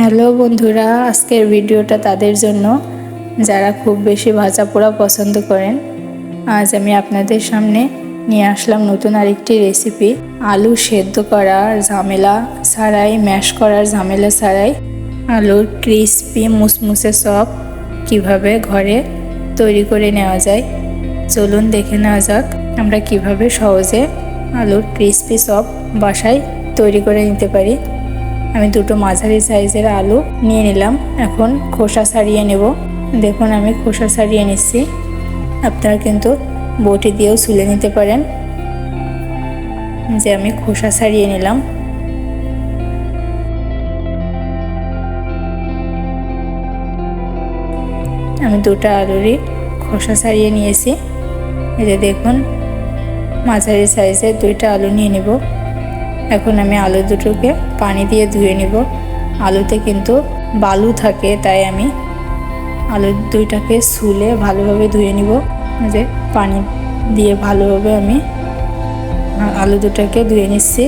Hello বন্ধুরা, আজকের ভিডিওটা তাদের জন্য যারা খুব বেশি ভাজা পোড়া পছন্দ করেন। আজ আমি আপনাদের সামনে নিয়ে আসলাম নতুন আরেকটি রেসিপি। আলু সেদ্ধ করার ঝামেলা ছাড়াই, ম্যাশ করার ঝামেলা ছাড়াই আলুর ক্রিসপি মুসমুসে চপ কিভাবে ঘরে তৈরি করে নেওয়া যায়, চলুন দেখে নেওয়া যাক আমরা কিভাবে সহজে আলুর ক্রিসপি চপ বাসায় তৈরি করে নিতে পারি। আমি দুটো মাঝারি সাইজের আলু নিয়ে নিলাম। এখন খোসা ছাড়িয়ে নেব। দেখুন আমি খোসা ছাড়িয়ে নিচ্ছি। আপনারা কিন্তু বটি দিয়েও ছুলে নিতে পারেন। যে আমি খোসা ছাড়িয়ে নিলাম। আমি দুটো আলুরই খোসা ছাড়িয়ে নিয়েছি। এই যে দেখুন মাঝারি সাইজের দুইটা আলু নিয়ে নেব। এখন আমি আলু দুটোকে পানি দিয়ে ধুয়ে নিব। আলুতে কিন্তু বালু থাকে, তাই আমি আলু দুইটাকে ছুলে ভালোভাবে ধুয়ে নিব। যে পানি দিয়ে ভালোভাবে আমি আলু দুটাকে ধুয়ে নিচ্ছি।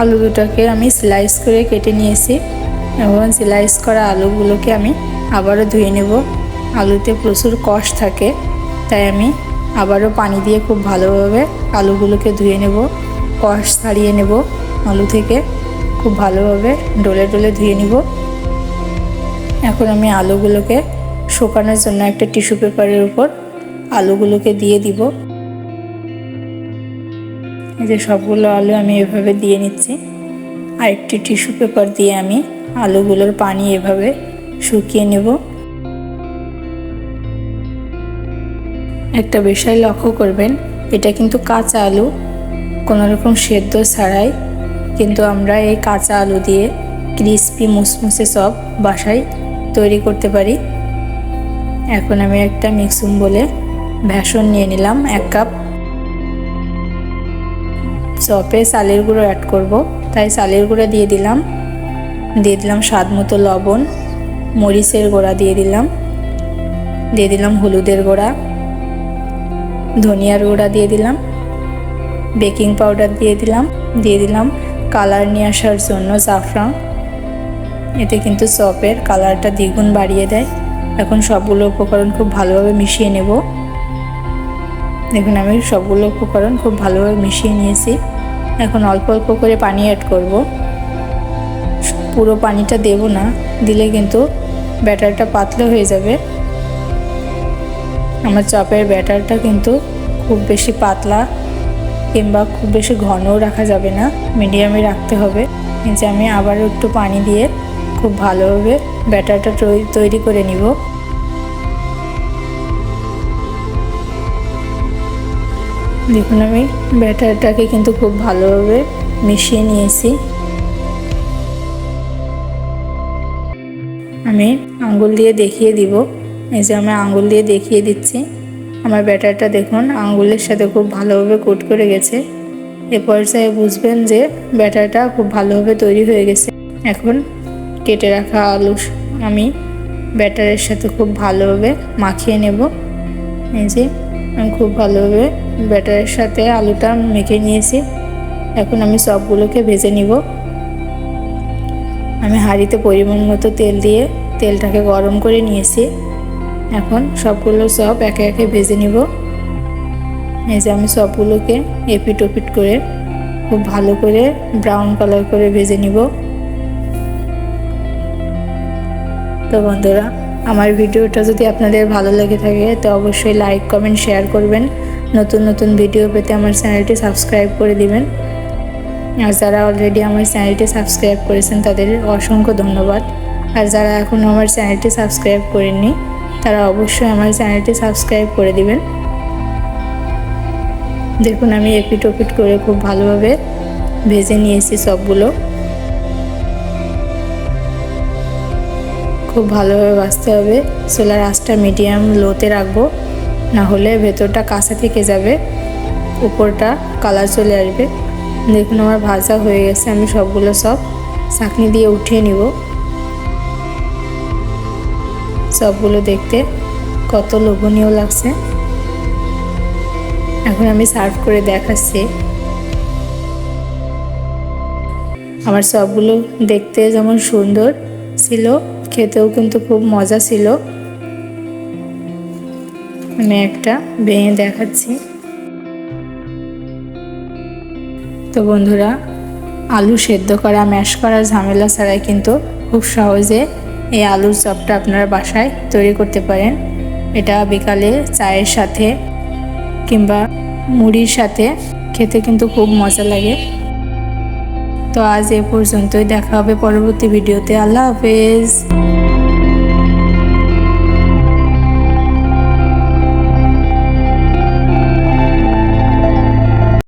আলু দুটাকে আমি স্লাইস করে কেটে নিয়েছি। এবং স্লাইস করা আলুগুলোকে আমি আবারও ধুয়ে নেব। আলুতে প্রচুর কষ থাকে, তাই আমি আবারও পানি দিয়ে খুব ভালোভাবে আলুগুলোকে ধুয়ে নেব। কষ ছাড়িয়ে নেব আলু থেকে, খুব ভালোভাবে ডলে ডলে ধুয়ে নেব। এখন আমি আলুগুলোকে শুকানোর জন্য একটা টিস্যু পেপারের উপর আলুগুলোকে দিয়ে দিব। এই যে সবগুলো আলু আমি এভাবে দিয়ে নিচ্ছি। আর একটি টিস্যু পেপার দিয়ে আমি আলুগুলোর পানি এভাবে শুকিয়ে নেব। একটা বিষয় লক্ষ্য করবেন, এটা কিন্তু কাঁচা আলু, কোনো রকম সেদ্ধ ছাড়াই কিন্তু আমরা এই কাঁচা আলু দিয়ে ক্রিসপি মুসমুসে চপ বাসায় তৈরি করতে পারি। এখন আমি একটা মিক্সিং বোলে বেসন নিয়ে নিলাম 1 কাপ। চপে চালের গুঁড়ো অ্যাড করব, তাই চালের গুঁড়ো দিয়ে দিলাম স্বাদ মতো লবণ, মরিচের গুঁড়া দিয়ে দিলাম হলুদের গুঁড়া, ধনিয়ার গুঁড়া দিয়ে দিলাম, বেকিং পাউডার দিয়ে দিলাম কালার নিয়ে আসার জন্য জাফরান। এতে কিন্তু চপের কালারটা দ্বিগুণ বাড়িয়ে দেয়। এখন সবগুলো উপকরণ খুব ভালোভাবে মিশিয়ে নেব। দেখুন আমি সবগুলো উপকরণ খুব ভালোভাবে মিশিয়ে নিয়েছি। এখন অল্প অল্প করে পানি অ্যাড করব। পুরো পানিটা দেব না, দিলে কিন্তু ব্যাটারটা পাতলা হয়ে যাবে। আমার চপের ব্যাটারটা কিন্তু খুব বেশি পাতলা কিংবা খুব বেশি ঘনও রাখা যাবে না, মিডিয়ামে রাখতে হবে। যে আমি আবারও একটু পানি দিয়ে খুব ভালোভাবে ব্যাটারটা তৈরি করে নিব। দেখুন আমি ব্যাটারটাকে কিন্তু খুব ভালোভাবে মিশিয়ে নিয়েছি। আমি আঙ্গুল দিয়ে দেখিয়ে দিব। এই যে আমি আঙ্গুল দিয়ে দেখিয়ে দিচ্ছি। আমার ব্যাটারটা দেখুন আঙ্গুলের সাথে খুব ভালোভাবে কোট করে গেছে। এ পর্যায়ে বুঝবেন যে ব্যাটারটা খুব ভালোভাবে তৈরি হয়ে গেছে। এখন কেটে রাখা আলু আমি ব্যাটারের সাথে খুব ভালোভাবে মাখিয়ে নেব। এই যে আমি খুব ভালোভাবে ব্যাটারের সাথে আলুটা মেখে নিয়েছি। এখন আমি সবগুলোকে ভেজে নিব। আমি হাঁড়িতে পরিমাণ মতো তেল দিয়ে তেলটাকে গরম করে নিয়েছি। এখন সবগুলো সব একে একে ভেজে নিব। এই যে আমি সবগুলোকে এপিট ওপিট করে খুব ভালো করে ব্রাউন কালার করে ভেজে নিব। তো বন্ধুরা, আমার ভিডিওটা যদি আপনাদের ভালো লেগে থাকে তো অবশ্যই লাইক কমেন্ট শেয়ার করবেন। নতুন নতুন ভিডিও পেতে আমার চ্যানেলটি সাবস্ক্রাইব করে দিবেন। আর যারা অলরেডি আমার চ্যানেলটি সাবস্ক্রাইব করেছেন তাদের অসংখ্য ধন্যবাদ। আর যারা এখনও আমার চ্যানেলটি সাবস্ক্রাইব করেননি তারা অবশ্যই আমার চ্যানেলটি সাবস্ক্রাইব করে দিবেন। দেখুন আমি এপিট ওপিট করে খুব ভালোভাবে ভেজে নিয়েছি সবগুলো। খুব ভালোভাবে ভাজতে হবে। চুলার আঁচটা মিডিয়াম লোতে রাখবো, না হলে ভেতরটা কাঁচা থেকে যাবে, উপরটা কালার চলে আসবে। দেখুন আমার ভাজা হয়ে গেছে। আমি সবগুলো ছাঁকনি দিয়ে উঠিয়ে নিব। সবগুলো দেখতে কত লোভনীয় লাগছে। এখন আমি সার্ভ করে দেখাচ্ছি। আমার সবগুলো দেখতে যেমন সুন্দর ছিল, খেতেও কিন্তু খুব মজা ছিল। আমি একটা ভেঙে দেখাচ্ছি। তো বন্ধুরা, আলু সেদ্ধ করা ম্যাশ করার ঝামেলা ছাড়াই কিন্তু খুব সহজে এই আলুর চপটা আপনারা বাসায় তৈরি করতে পারেন। এটা বিকালে চায়ের সাথে কিংবা মুড়ির সাথে খেতে কিন্তু খুব মজা লাগে। তো আজ এ পর্যন্তই, দেখা হবে পরবর্তী ভিডিওতে। আল্লাহ হাফেজ।